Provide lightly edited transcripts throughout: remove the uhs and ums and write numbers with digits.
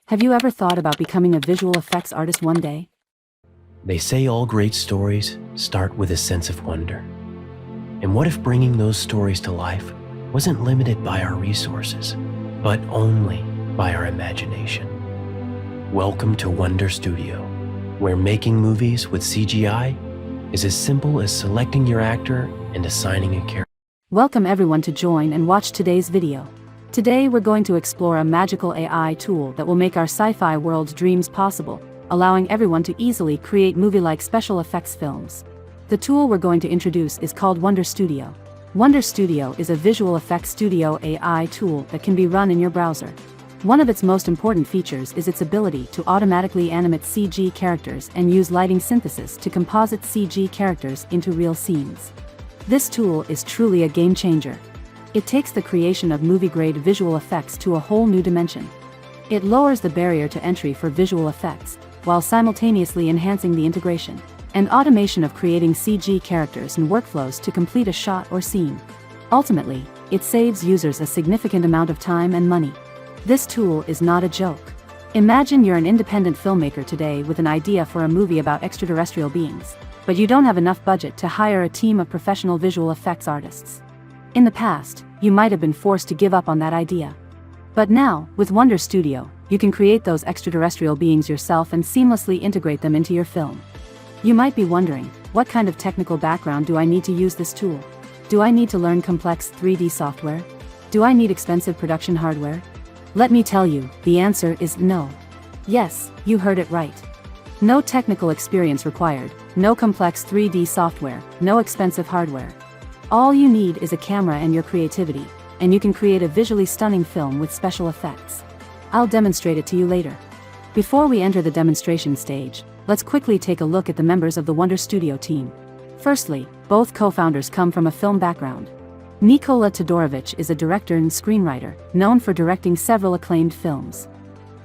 Have you ever thought about becoming a visual effects artist one day? They say all great stories start with a sense of wonder. And what if bringing those stories to life wasn't limited by our resources, but only by our imagination? Welcome to Wonder Studio, where making movies with CGI is as simple as selecting your actor and assigning a character. Welcome everyone to join and watch today's video. Today we're going to explore a magical AI tool that will make our sci-fi world dreams possible, allowing everyone to easily create movie-like special effects films. The tool we're going to introduce is called Wonder Studio. Wonder Studio is a visual effects studio AI tool that can be run in your browser. One of its most important features is its ability to automatically animate CG characters and use lighting synthesis to composite CG characters into real scenes. This tool is truly a game changer. It takes the creation of movie-grade visual effects to a whole new dimension. It lowers the barrier to entry for visual effects, while simultaneously enhancing the integration and automation of creating CG characters and workflows to complete a shot or scene. Ultimately, it saves users a significant amount of time and money. This tool is not a joke. Imagine you're an independent filmmaker today with an idea for a movie about extraterrestrial beings, but you don't have enough budget to hire a team of professional visual effects artists. In the past, you might have been forced to give up on that idea. But now, with Wonder Studio, you can create those extraterrestrial beings yourself and seamlessly integrate them into your film. You might be wondering, what kind of technical background do I need to use this tool? Do I need to learn complex 3D software? Do I need expensive production hardware? Let me tell you, the answer is no. Yes, you heard it right. No technical experience required, no complex 3D software, no expensive hardware. All you need is a camera and your creativity, and you can create a visually stunning film with special effects. I'll demonstrate it to you later. Before we enter the demonstration stage, let's quickly take a look at the members of the Wonder Studio team. Firstly, both co-founders come from a film background. Nikola Todorovic is a director and screenwriter, known for directing several acclaimed films.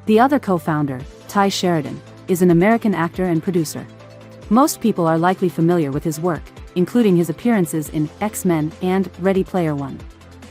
The other co-founder, Ty Sheridan, is an American actor and producer. Most people are likely familiar with his work, including his appearances in X-Men and Ready Player One.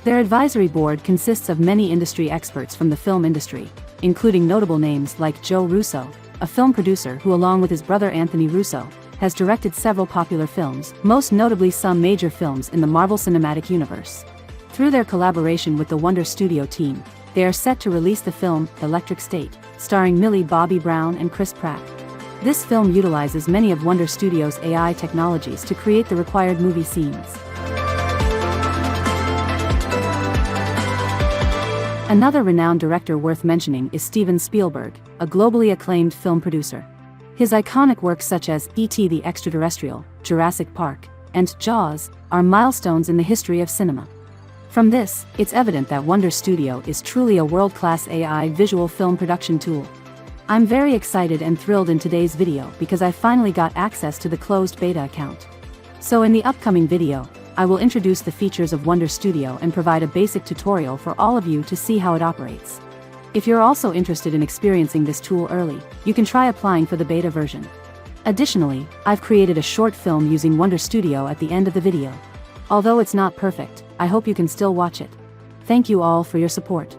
Their advisory board consists of many industry experts from the film industry, including notable names like Joe Russo, a film producer who, along with his brother Anthony Russo, has directed several popular films, most notably some major films in the Marvel Cinematic Universe. Through their collaboration with the Wonder Studio team, they are set to release the film Electric State, starring Millie Bobby Brown and Chris Pratt. This film utilizes many of Wonder Studio's AI technologies to create the required movie scenes. Another renowned director worth mentioning is Steven Spielberg, a globally acclaimed film producer. His iconic works such as E.T. the Extraterrestrial, Jurassic Park, and Jaws are milestones in the history of cinema. From this, it's evident that Wonder Studio is truly a world-class AI visual film production tool. I'm very excited and thrilled in today's video because I finally got access to the closed beta account. So in the upcoming video, I will introduce the features of Wonder Studio and provide a basic tutorial for all of you to see how it operates. If you're also interested in experiencing this tool early, you can try applying for the beta version. Additionally, I've created a short film using Wonder Studio at the end of the video. Although it's not perfect, I hope you can still watch it. Thank you all for your support.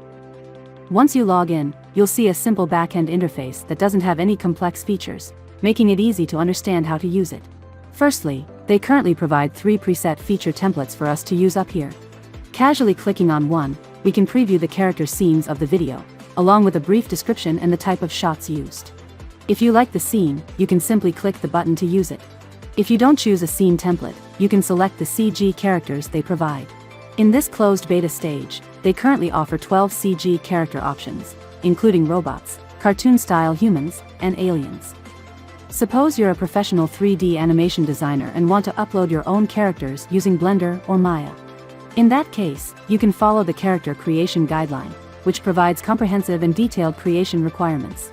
Once you log in, you'll see a simple back-end interface that doesn't have any complex features, making it easy to understand how to use it. Firstly, they currently provide 3 preset feature templates for us to use up here. Casually clicking on one, we can preview the character scenes of the video, along with a brief description and the type of shots used. If you like the scene, you can simply click the button to use it. If you don't choose a scene template, you can select the CG characters they provide. In this closed beta stage, they currently offer 12 CG character options, including robots, cartoon-style humans, and aliens. Suppose you're a professional 3D animation designer and want to upload your own characters using Blender or Maya. In that case, you can follow the character creation guideline, which provides comprehensive and detailed creation requirements.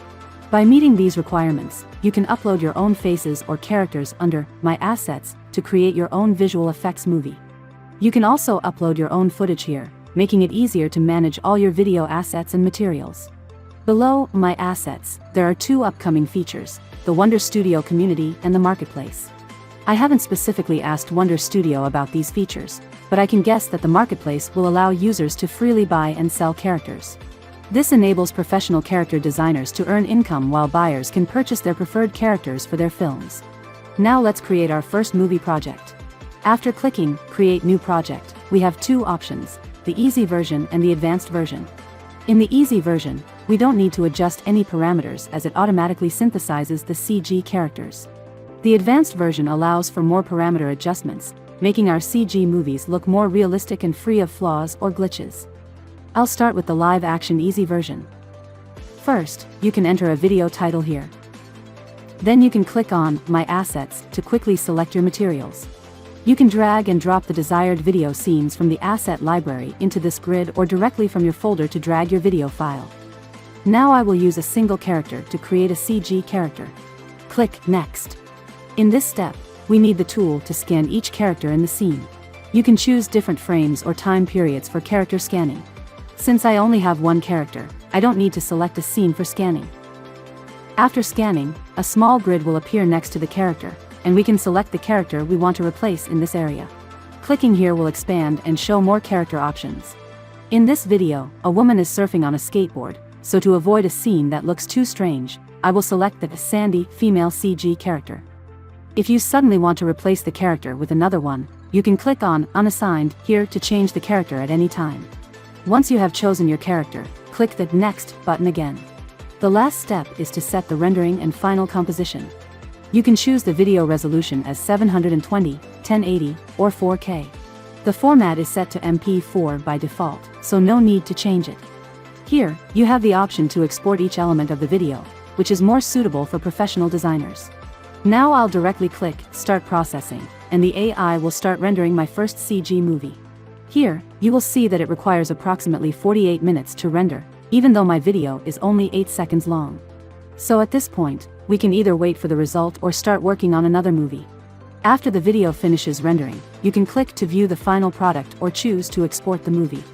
By meeting these requirements, you can upload your own faces or characters under My Assets to create your own visual effects movie. You can also upload your own footage here, making it easier to manage all your video assets and materials. Below My Assets, there are 2 upcoming features: the Wonder Studio Community and the Marketplace. I haven't specifically asked Wonder Studio about these features, but I can guess that the Marketplace will allow users to freely buy and sell characters. This enables professional character designers to earn income while buyers can purchase their preferred characters for their films. Now let's create our first movie project. After clicking Create New Project, we have two options, the easy version and the advanced version. In the easy version, we don't need to adjust any parameters as it automatically synthesizes the CG characters. The advanced version allows for more parameter adjustments, making our CG movies look more realistic and free of flaws or glitches. I'll start with the live action easy version. First, you can enter a video title here. Then you can click on My Assets to quickly select your materials. You can drag and drop the desired video scenes from the asset library into this grid or directly from your folder to drag your video file. Now I will use a single character to create a CG character. Click Next. In this step, we need the tool to scan each character in the scene. You can choose different frames or time periods for character scanning. Since I only have one character, I don't need to select a scene for scanning. After scanning, a small grid will appear next to the character, and we can select the character we want to replace in this area. Clicking here will expand and show more character options. In this video, a woman is surfing on a skateboard, so to avoid a scene that looks too strange, I will select the Sandy female CG character. If you suddenly want to replace the character with another one, you can click on Unassigned here to change the character at any time. Once you have chosen your character, click the Next button again. The last step is to set the rendering and final composition. You can choose the video resolution as 720, 1080, or 4K. The format is set to MP4 by default, so no need to change it. Here, you have the option to export each element of the video, which is more suitable for professional designers. Now I'll directly click Start Processing, and the AI will start rendering my first CG movie. Here, you will see that it requires approximately 48 minutes to render, even though my video is only 8 seconds long. So at this point, we can either wait for the result or start working on another movie. After the video finishes rendering, you can click to view the final product or choose to export the movie.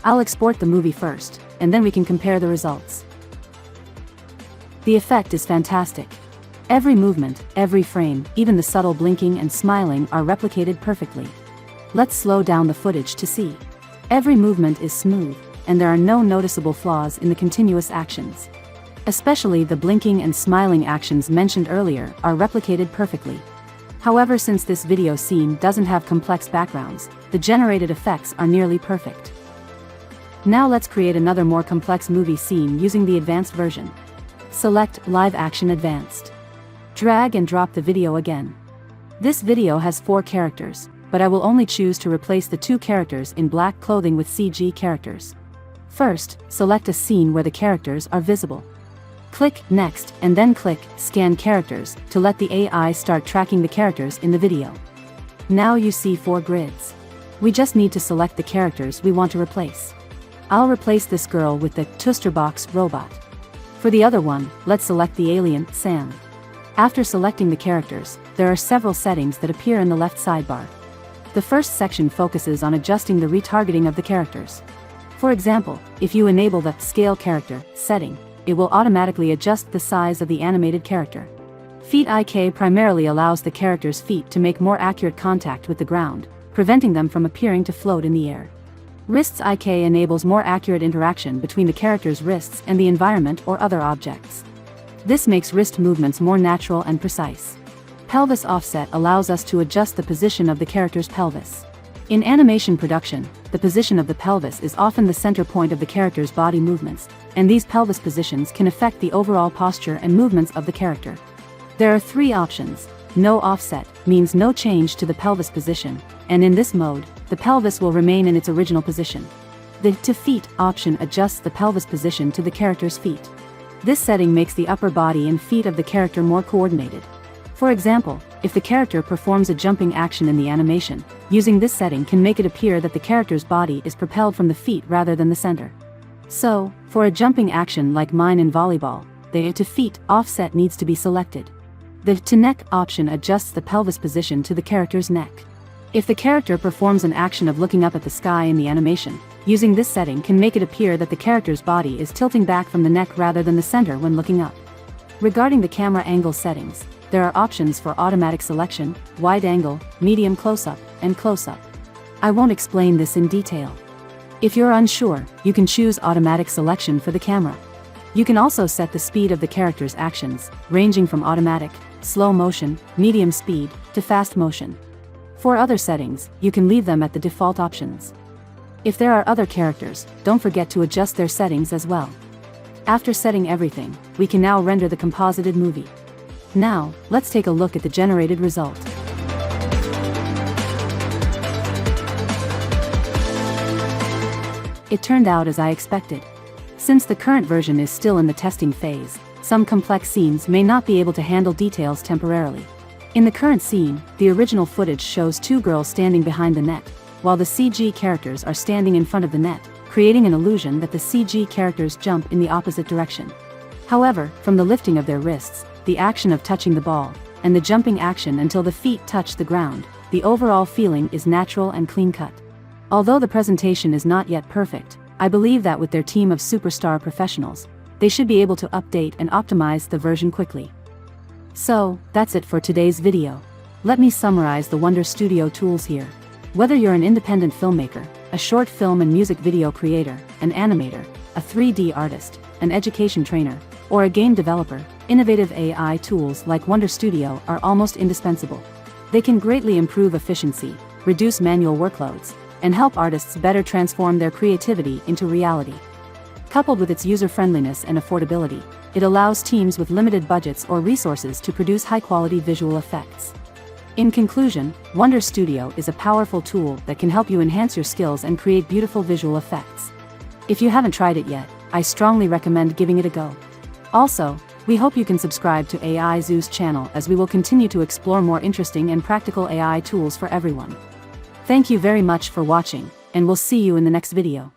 I'll export the movie first, and then we can compare the results. The effect is fantastic. Every movement, every frame, even the subtle blinking and smiling are replicated perfectly. Let's slow down the footage to see. Every movement is smooth, and there are no noticeable flaws in the continuous actions. Especially the blinking and smiling actions mentioned earlier are replicated perfectly. However, since this video scene doesn't have complex backgrounds, the generated effects are nearly perfect. Now let's create another more complex movie scene using the advanced version. Select Live Action Advanced. Drag and drop the video again. This video has 4 characters, but I will only choose to replace the 2 characters in black clothing with CG characters. First, select a scene where the characters are visible. Click Next and then click Scan Characters to let the AI start tracking the characters in the video. Now you see 4 grids. We just need to select the characters we want to replace. I'll replace this girl with the Toasterbox robot. For the other one, let's select the alien, Sam. After selecting the characters, there are several settings that appear in the left sidebar. The first section focuses on adjusting the retargeting of the characters. For example, if you enable the Scale Character setting, it will automatically adjust the size of the animated character. Feet IK primarily allows the character's feet to make more accurate contact with the ground, preventing them from appearing to float in the air. Wrists IK enables more accurate interaction between the character's wrists and the environment or other objects. This makes wrist movements more natural and precise. Pelvis Offset allows us to adjust the position of the character's pelvis. In animation production, the position of the pelvis is often the center point of the character's body movements, and these pelvis positions can affect the overall posture and movements of the character. There are 3 options. No offset means no change to the pelvis position, and in this mode, the pelvis will remain in its original position. The To Feet option adjusts the pelvis position to the character's feet. This setting makes the upper body and feet of the character more coordinated. For example, if the character performs a jumping action in the animation, using this setting can make it appear that the character's body is propelled from the feet rather than the center. So, for a jumping action like mine in volleyball, the To Feet offset needs to be selected. The To Neck option adjusts the pelvis position to the character's neck. If the character performs an action of looking up at the sky in the animation, using this setting can make it appear that the character's body is tilting back from the neck rather than the center when looking up. Regarding the camera angle settings, there are options for automatic selection, wide angle, medium close-up, and close-up. I won't explain this in detail. If you're unsure, you can choose automatic selection for the camera. You can also set the speed of the character's actions, ranging from automatic, slow motion, medium speed, to fast motion. For other settings, you can leave them at the default options. If there are other characters, don't forget to adjust their settings as well. After setting everything, we can now render the composited movie. Now, let's take a look at the generated result. It turned out as I expected. Since the current version is still in the testing phase, some complex scenes may not be able to handle details temporarily. In the current scene, the original footage shows two girls standing behind the net, while the CG characters are standing in front of the net, creating an illusion that the CG characters jump in the opposite direction. However, from the lifting of their wrists, the action of touching the ball, and the jumping action until the feet touch the ground, the overall feeling is natural and clean-cut. Although the presentation is not yet perfect, I believe that with their team of superstar professionals, they should be able to update and optimize the version quickly. So, that's it for today's video. Let me summarize the Wonder Studio tools here. Whether you're an independent filmmaker, a short film and music video creator, an animator, a 3D artist, an education trainer, or a game developer, innovative AI tools like Wonder Studio are almost indispensable. They can greatly improve efficiency, reduce manual workloads, and help artists better transform their creativity into reality. Coupled with its user-friendliness and affordability, it allows teams with limited budgets or resources to produce high-quality visual effects. In conclusion, Wonder Studio is a powerful tool that can help you enhance your skills and create beautiful visual effects. If you haven't tried it yet, I strongly recommend giving it a go. Also, we hope you can subscribe to AI Zoo's channel as we will continue to explore more interesting and practical AI tools for everyone. Thank you very much for watching, and we'll see you in the next video.